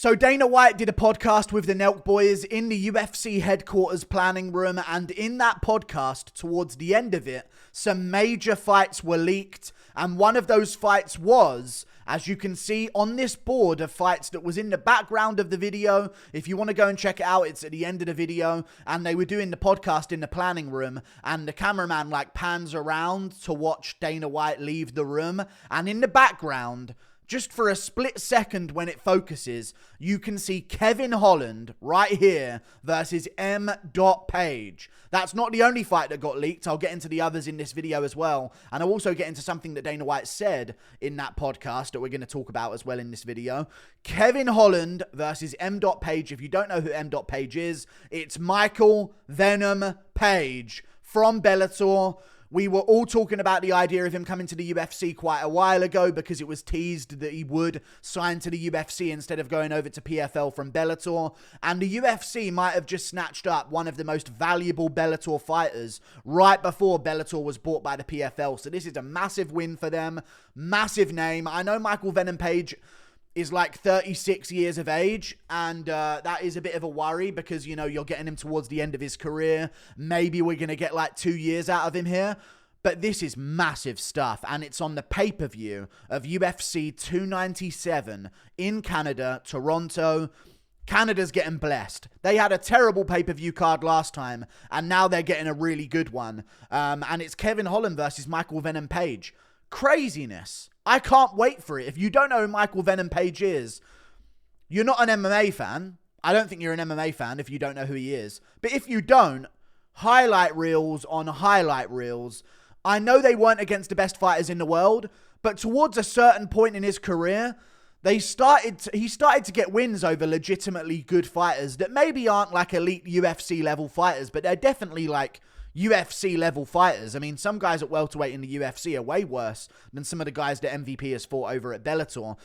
So Dana White did a podcast with the Nelk boys in the UFC headquarters planning room, and in that podcast, towards the end of it, some major fights were leaked, and one of those fights was, as you can see on this board of fights that was in the background of the video. If you want to go and check it out, it's at the end of the video, and they were doing the podcast in the planning room, and the cameraman pans around to watch Dana White leave the room, and in the background, just for a split second when it focuses, you can see Kevin Holland right here versus M. Page. That's not the only fight that got leaked. I'll get into the others in this video as well. And I'll also get into something that Dana White said in that podcast that we're going to talk about as well in this video. Kevin Holland versus M. Page. If you don't know who M. Page is, it's Michael Venom Page from Bellator. We were all talking about the idea of him coming to the UFC quite a while ago because it was teased that he would sign to the UFC instead of going over to PFL from Bellator. And the UFC might have just snatched up one of the most valuable Bellator fighters right before Bellator was bought by the PFL. So this is a massive win for them. Massive name. I know Michael Venom Page is 36 years of age, and that is a bit of a worry because, you're getting him towards the end of his career. Maybe we're going to get 2 years out of him here, but this is massive stuff, and it's on the pay-per-view of UFC 297 in Canada, Toronto. Canada's getting blessed. They had a terrible pay-per-view card last time, and now they're getting a really good one, and it's Kevin Holland versus Michael Venom Page. Craziness. I can't wait for it. If you don't know who Michael Venom Page is, you're not an MMA fan. I don't think you're an MMA fan if you don't know who he is. But if you don't, highlight reels on highlight reels. I know they weren't against the best fighters in the world, but towards a certain point in his career, he started to get wins over legitimately good fighters that maybe aren't elite UFC level fighters, but they're definitely UFC level fighters. I mean, some guys at welterweight in the UFC are way worse than some of the guys that MVP has fought over at Bellator.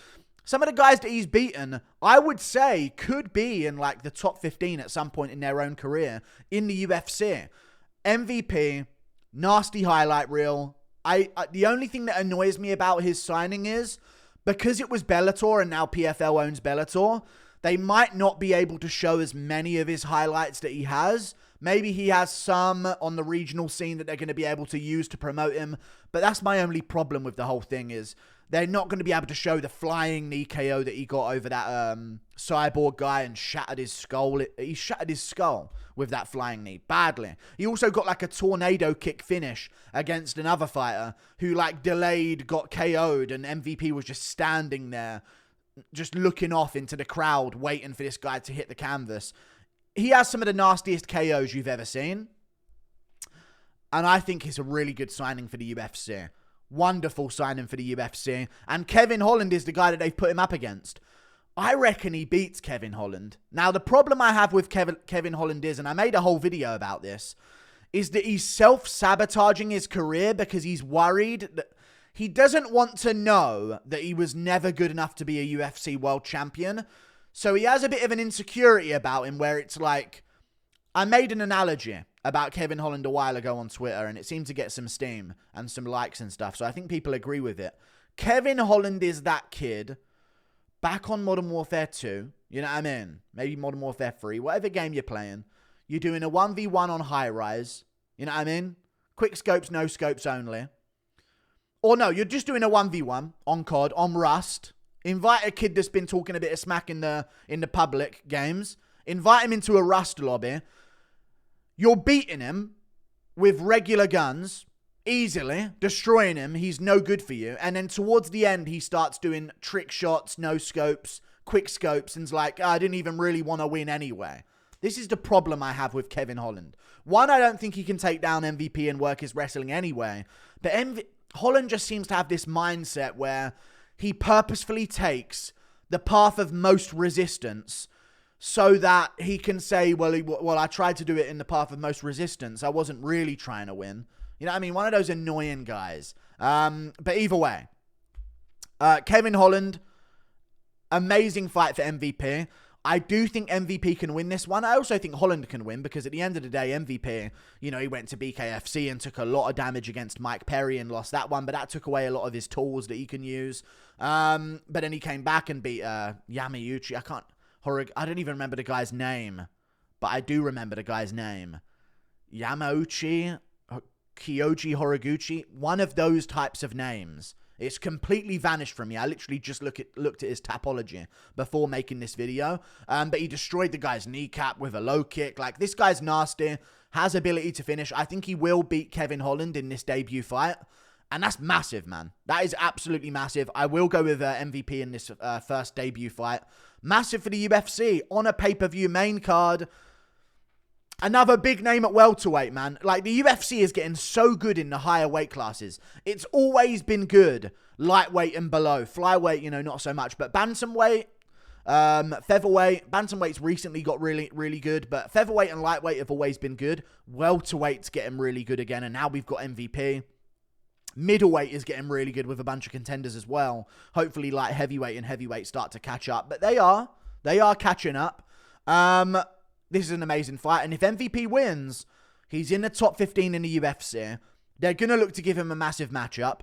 Some of the guys that he's beaten, I would say, could be in the top 15 at some point in their own career in the UFC. MVP, nasty highlight reel. The only thing that annoys me about his signing is, because it was Bellator and now PFL owns Bellator, they might not be able to show as many of his highlights that he has. Maybe he has some on the regional scene that they're going to be able to use to promote him. But that's my only problem with the whole thing is they're not going to be able to show the flying knee KO that he got over that cyborg guy and shattered his skull. He shattered his skull with that flying knee badly. He also got a tornado kick finish against another fighter who delayed, got KO'd, and MVP was just standing there just looking off into the crowd waiting for this guy to hit the canvas. He has some of the nastiest KOs you've ever seen. And I think it's a really good signing for the UFC. Wonderful signing for the UFC. And Kevin Holland is the guy that they've put him up against. I reckon he beats Kevin Holland. Now, the problem I have with Kevin Holland is, and I made a whole video about this, is that he's self-sabotaging his career because he's worried that he doesn't want to know that he was never good enough to be a UFC world champion. So he has a bit of an insecurity about him where it's I made an analogy about Kevin Holland a while ago on Twitter and it seemed to get some steam and some likes and stuff. So I think people agree with it. Kevin Holland is that kid back on Modern Warfare 2. You know what I mean? Maybe Modern Warfare 3, whatever game you're playing. You're doing a 1v1 on high rise. You know what I mean? Quick scopes, no scopes only. Or no, you're just doing a 1v1 on COD, on Rust. Invite a kid that's been talking a bit of smack in the public games. Invite him into a Rust lobby. You're beating him with regular guns, easily, destroying him. He's no good for you. And then towards the end, he starts doing trick shots, no scopes, quick scopes, and's I didn't even really want to win anyway. This is the problem I have with Kevin Holland. One, I don't think he can take down MVP and work his wrestling anyway. But Holland just seems to have this mindset where he purposefully takes the path of most resistance so that he can say, well, I tried to do it in the path of most resistance. I wasn't really trying to win. You know what I mean? One of those annoying guys. But either way, Kevin Holland, amazing fight for MVP. I do think MVP can win this one. I also think Holland can win because at the end of the day, MVP, he went to BKFC and took a lot of damage against Mike Perry and lost that one, but that took away a lot of his tools that he can use. But then he came back and beat Yamauchi. I don't even remember the guy's name, but I do remember the guy's name. Yamauchi, Kyoji Horiguchi, one of those types of names. It's completely vanished from me. I literally just looked at his topology before making this video. But he destroyed the guy's kneecap with a low kick. Like, this guy's nasty, has ability to finish. I think he will beat Kevin Holland in this debut fight. And that's massive, man. That is absolutely massive. I will go with MVP in this first debut fight. Massive for the UFC on a pay-per-view main card. Another big name at welterweight, man. Like, the UFC is getting so good in the higher weight classes. It's always been good. Lightweight and below. Flyweight, not so much. But bantamweight, featherweight. Bantamweight's recently got really, really good. But featherweight and lightweight have always been good. Welterweight's getting really good again. And now we've got MVP. Middleweight is getting really good with a bunch of contenders as well. Hopefully, light heavyweight and heavyweight start to catch up. But they are catching up. This is an amazing fight. And if MVP wins, he's in the top 15 in the UFC. They're going to look to give him a massive matchup.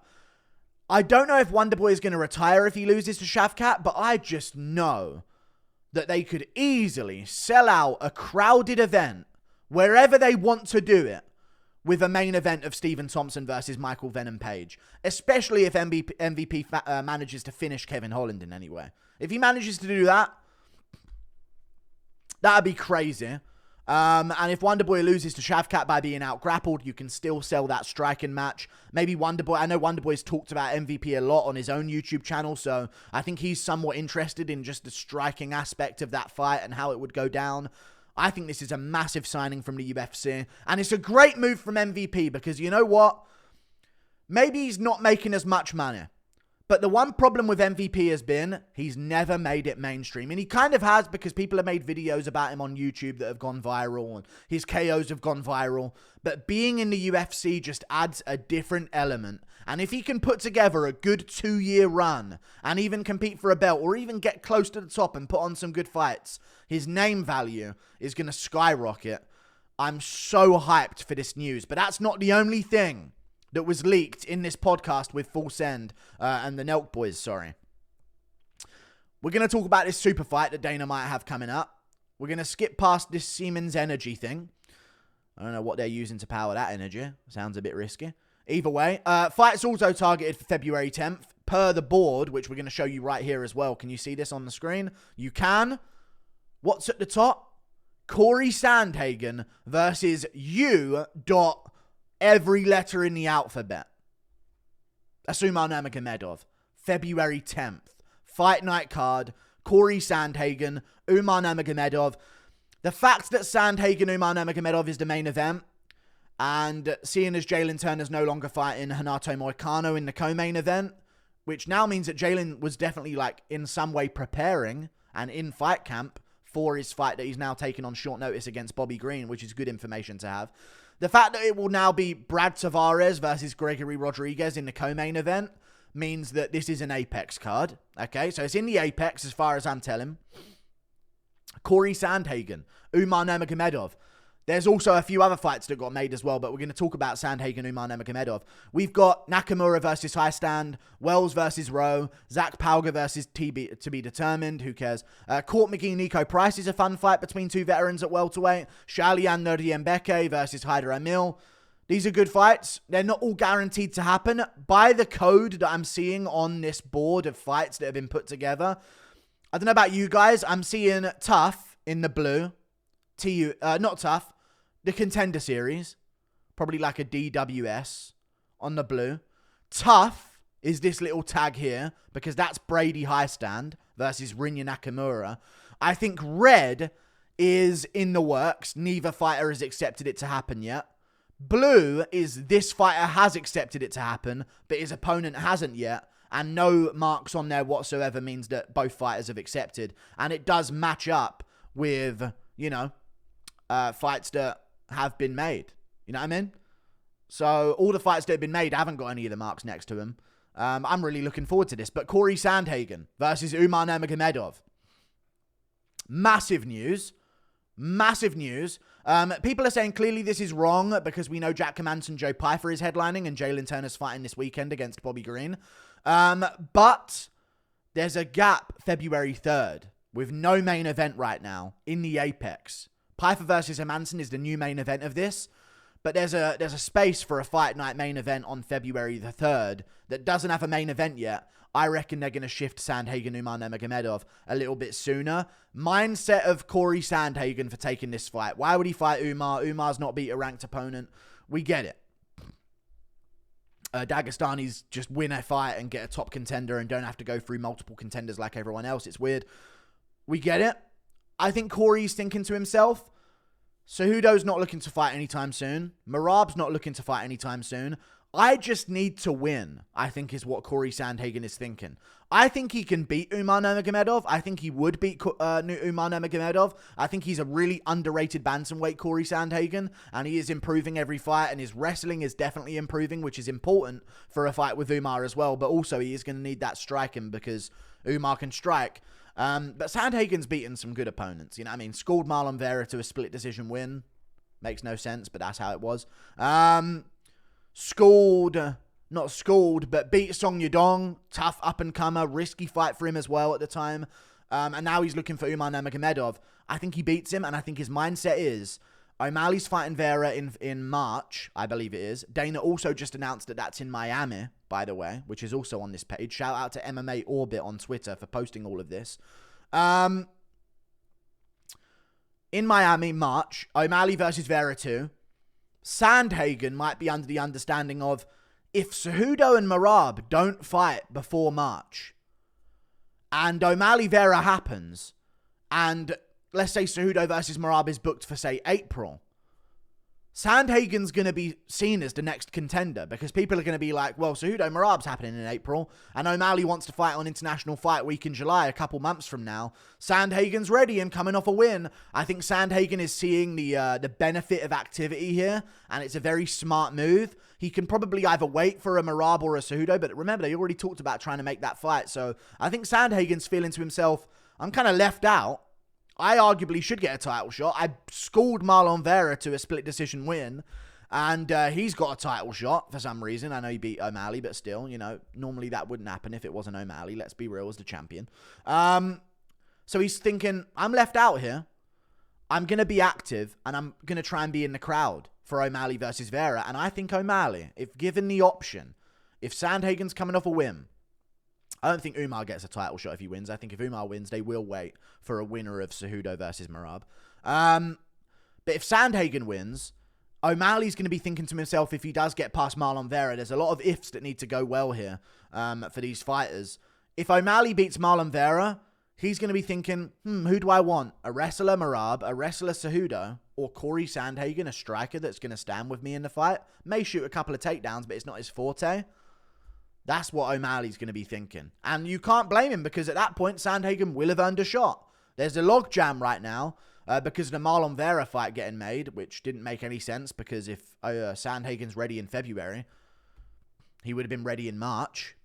I don't know if Wonderboy is going to retire if he loses to Shavkat, but I just know that they could easily sell out a crowded event wherever they want to do it with a main event of Stephen Thompson versus Michael Venom Page, especially if MVP manages to finish Kevin Holland in any way. If he manages to do that, that'd be crazy. And if Wonderboy loses to Shavkat by being out-grappled, you can still sell that striking match. Maybe Wonderboy... I know Wonderboy's talked about MVP a lot on his own YouTube channel, so I think he's somewhat interested in just the striking aspect of that fight and how it would go down. I think this is a massive signing from the UFC. And it's a great move from MVP because you know what? Maybe he's not making as much money. But the one problem with MVP has been he's never made it mainstream. And he kind of has because people have made videos about him on YouTube that have gone viral and his KOs have gone viral. But being in the UFC just adds a different element. And if he can put together a good 2-year run and even compete for a belt or even get close to the top and put on some good fights, his name value is going to skyrocket. I'm so hyped for this news. But that's not the only thing that was leaked in this podcast with Full Send and the Nelk Boys, sorry. We're going to talk about this super fight that Dana might have coming up. We're going to skip past this Siemens energy thing. I don't know what they're using to power that energy. Sounds a bit risky. Either way, fight's also targeted for February 10th, per the board, which we're going to show you right here as well. Can you see this on the screen? You can. What's at the top? Cory Sandhagen versus U. Every letter in the alphabet. That's Umar Nurmagomedov. February 10th. Fight night card. Cory Sandhagen. Umar Nurmagomedov. The fact that Sandhagen Umar Nurmagomedov is the main event, and seeing as Jalen Turner's no longer fighting Renato Moicano in the co-main event, which now means that Jalen was definitely in some way preparing and in fight camp for his fight that he's now taking on short notice against Bobby Green, which is good information to have. The fact that it will now be Brad Tavares versus Gregory Rodriguez in the co-main event means that this is an Apex card. Okay, so it's in the Apex as far as I'm telling. Cory Sandhagen, Umar Nurmagomedov. There's also a few other fights that got made as well, but we're going to talk about Sandhagen, Umar Nurmagomedov. We've got Nakamura versus Highstand, Wells versus Rowe, Zach Pauga versus to be determined. Who cares? Court McGee, Nico Price is a fun fight between two veterans at welterweight. Shalian Nurdiembeke versus Haider Emil. These are good fights. They're not all guaranteed to happen. By the code that I'm seeing on this board of fights that have been put together, I don't know about you guys. I'm seeing Tough in the blue. Not Tough. The Contender Series, probably like a DWS on the blue. Tough is this little tag here because that's Brady Highstand versus Rinya Nakamura. I think red is in the works. Neither fighter has accepted it to happen yet. Blue is this fighter has accepted it to happen, but his opponent hasn't yet. And no marks on there whatsoever means that both fighters have accepted. And it does match up with, fights that have been made. You know what I mean? So all the fights that have been made haven't got any of the marks next to them. I'm really looking forward to this. But Cory Sandhagen versus Umar Nurmagomedov. Massive news. Massive news. People are saying clearly this is wrong because we know Jack Hermanson, Joe Pyfer is headlining and Jalen Turner's fighting this weekend against Bobby Green. But there's a gap February 3rd. with no main event right now in the Apex. Pyfer versus Hermansson is the new main event of this, but there's a space for a fight night main event on February the 3rd that doesn't have a main event yet. I reckon they're going to shift Sandhagen Umar Nurmagomedov a little bit sooner. Mindset of Cory Sandhagen for taking this fight. Why would he fight Umar? Umar's not beat a ranked opponent. We get it. Dagestanis just win a fight and get a top contender and don't have to go through multiple contenders like everyone else. It's weird. We get it. I think Cory's thinking to himself, Cejudo's not looking to fight anytime soon. Merab's not looking to fight anytime soon. I just need to win, I think is what Cory Sandhagen is thinking. I think he can beat Umar Nurmagomedov. I think he would beat Umar Nurmagomedov. I think he's a really underrated bantamweight, Cory Sandhagen, and he is improving every fight, and his wrestling is definitely improving, which is important for a fight with Umar as well, but also he is going to need that striking because Umar can strike. But Sandhagen's beaten some good opponents, you know what I mean? Schooled Marlon Vera to a split decision win. Makes no sense, but that's how it was. Not schooled, but beat Song Yadong. Tough up-and-comer, risky fight for him as well at the time. And now he's looking for Umar Nurmagomedov. I think he beats him, and I think his mindset is O'Malley's fighting Vera in March, I believe it is. Dana also just announced that that's in Miami, by the way, which is also on this page. Shout out to MMA Orbit on Twitter for posting all of this. In Miami, March, O'Malley versus Vera 2. Sandhagen might be under the understanding of if Cejudo and Merab don't fight before March and O'Malley Vera happens and let's say Cejudo versus Merab is booked for, say, April, Sandhagen's going to be seen as the next contender because people are going to be like, well, Cejudo Merab's happening in April and O'Malley wants to fight on International Fight Week in July a couple months from now. Sandhagen's ready and coming off a win. I think Sandhagen is seeing the benefit of activity here, and it's a very smart move. He can probably either wait for a Merab or a Cejudo, but remember, they already talked about trying to make that fight. So I think Sandhagen's feeling to himself, I'm kind of left out. I arguably should get a title shot. I schooled Marlon Vera to a split decision win, and he's got a title shot for some reason. I know he beat O'Malley, but still, you know, normally that wouldn't happen if it wasn't O'Malley. Let's be real, as the champion. So he's thinking, I'm left out here. I'm going to be active, and I'm going to try and be in the crowd for O'Malley versus Vera. And I think O'Malley, if given the option, if Sandhagen's coming off a win, I don't think Umar gets a title shot if he wins. I think if Umar wins, they will wait for a winner of Cejudo versus Merab. But if Sandhagen wins, O'Malley's going to be thinking to himself, if he does get past Marlon Vera, there's a lot of ifs that need to go well here for these fighters. If O'Malley beats Marlon Vera, he's going to be thinking, who do I want? A wrestler Merab, a wrestler Cejudo, or Cory Sandhagen, a striker that's going to stand with me in the fight? May shoot a couple of takedowns, but it's not his forte. That's what O'Malley's going to be thinking. And you can't blame him because at that point, Sandhagen will have earned a shot. There's a logjam right now because of the Marlon Vera fight getting made, which didn't make any sense because if Sandhagen's ready in February, he would have been ready in March.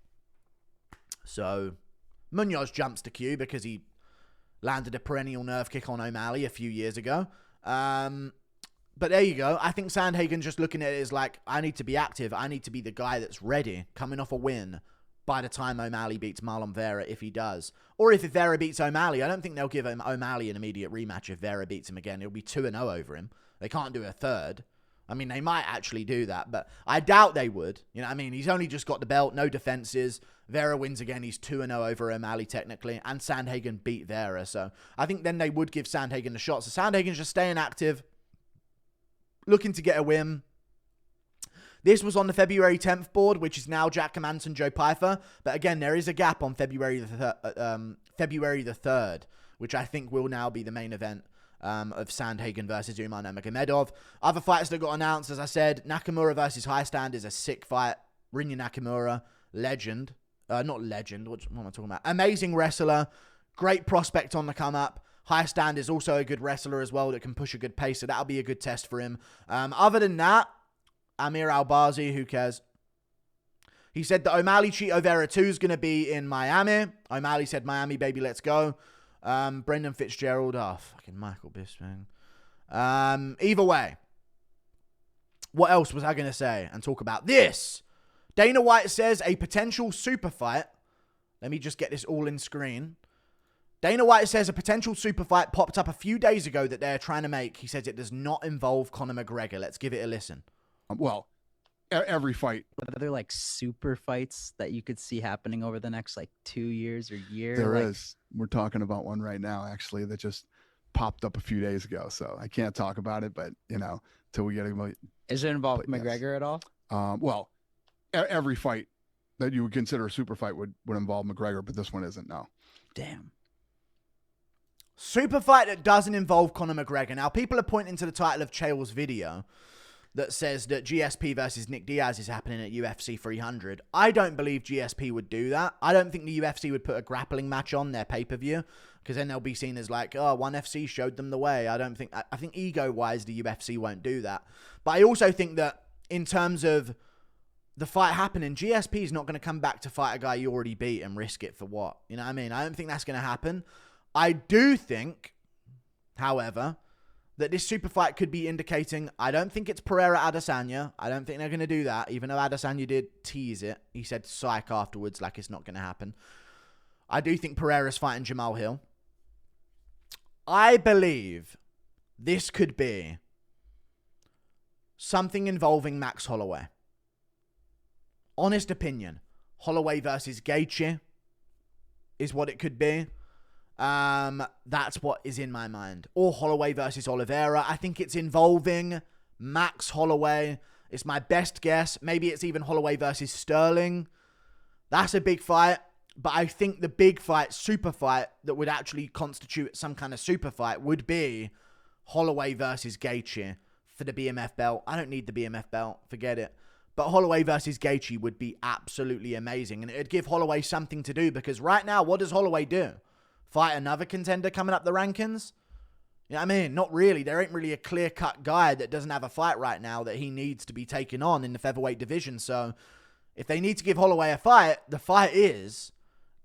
So Munoz jumps to queue because he landed a perennial nerve kick on O'Malley a few years ago. But there you go. I think Sandhagen's just looking at it as like, I need to be active. I need to be the guy that's ready, coming off a win by the time O'Malley beats Marlon Vera, if he does. Or if Vera beats O'Malley. I don't think they'll give O'Malley an immediate rematch if Vera beats him again. It'll be 2-0 over him. They can't do a third. I mean, they might actually do that, but I doubt they would. You know what I mean? He's only just got the belt, no defenses. Vera wins again. He's 2-0 over O'Malley, technically, and Sandhagen beat Vera. So I think then they would give Sandhagen a shot. So Sandhagen's just staying active, looking to get a win. This was on the February 10th board, which is now Jack Hermansson, Joe Pyfer. But again, there is a gap on February the 3rd, which I think will now be the main event of Sandhagen versus Umar Nurmagomedov. Other fights that got announced, as I said, Nakamura versus High Stand is a sick fight. Rinya Nakamura, legend. Not legend, what am I talking about? Amazing wrestler, great prospect on the come up. High Stand is also a good wrestler as well that can push a good pace, so that'll be a good test for him. Other than that, Amir Albazi, who cares? He said that O'Malley Chito Vera 2 is going to be in Miami. O'Malley said, Miami, baby, let's go. Brendan Fitzgerald, fucking Michael Bisping. Either way, what else was I going to say and talk about? This! Dana White says a potential super fight. Let me just get this all in screen. Dana White says a potential super fight popped up a few days ago that they're trying to make. He says it does not involve Conor McGregor. Let's give it a listen. Well, every fight. Other like super fights that you could see happening over the next like 2 years or year? There is. We're talking about one right now, actually, that just popped up a few days ago. So I can't talk about it, but, you know, till we get it. Is it involved McGregor at all? Well, every fight that you would consider a super fight would involve McGregor, but this one isn't, no. Damn. Super fight that doesn't involve Conor McGregor. Now, people are pointing to the title of Chael's video that says that GSP versus Nick Diaz is happening at UFC 300. I don't believe GSP would do that. I don't think the UFC would put a grappling match on their pay-per-view, because then they'll be seen as like, oh, ONE FC showed them the way. I think ego-wise, the UFC won't do that. But I also think that in terms of the fight happening, GSP is not going to come back to fight a guy you already beat and risk it for what? You know what I mean? I don't think that's going to happen. I do think, however, that this super fight could be indicating, I don't think it's Pereira Adesanya. I don't think they're going to do that, even though Adesanya did tease it. He said psych afterwards, like it's not going to happen. I do think Pereira's fighting Jamal Hill. I believe this could be something involving Max Holloway. Honest opinion, Holloway versus Gaethje is what it could be. That's what is in my mind. Or Holloway versus Oliveira. I think it's involving Max Holloway. It's my best guess. Maybe it's even Holloway versus Sterling. That's a big fight. But I think the big fight, super fight, that would actually constitute some kind of super fight would be Holloway versus Gaethje for the BMF belt. I don't need the BMF belt. Forget it. But Holloway versus Gaethje would be absolutely amazing. And it'd give Holloway something to do, because right now, what does Holloway do? Fight another contender coming up the rankings? You know what I mean? Not really. There ain't really a clear-cut guy that doesn't have a fight right now that he needs to be taken on in the featherweight division. So if they need to give Holloway a fight, the fight is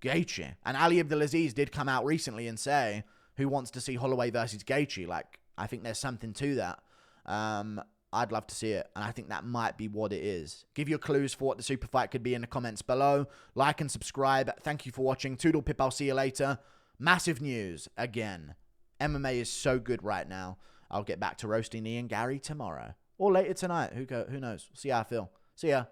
Gaethje. And Ali Abdelaziz did come out recently and say, who wants to see Holloway versus Gaethje? Like, I think there's something to that. I'd love to see it, and I think that might be what it is. Give your clues for what the super fight could be in the comments below. Like and subscribe. Thank you for watching. Toodle pip, I'll see you later. Massive news again. MMA is so good right now. I'll get back to roasting Ian Gary tomorrow. Or later tonight. Who knows? See how I feel. See ya.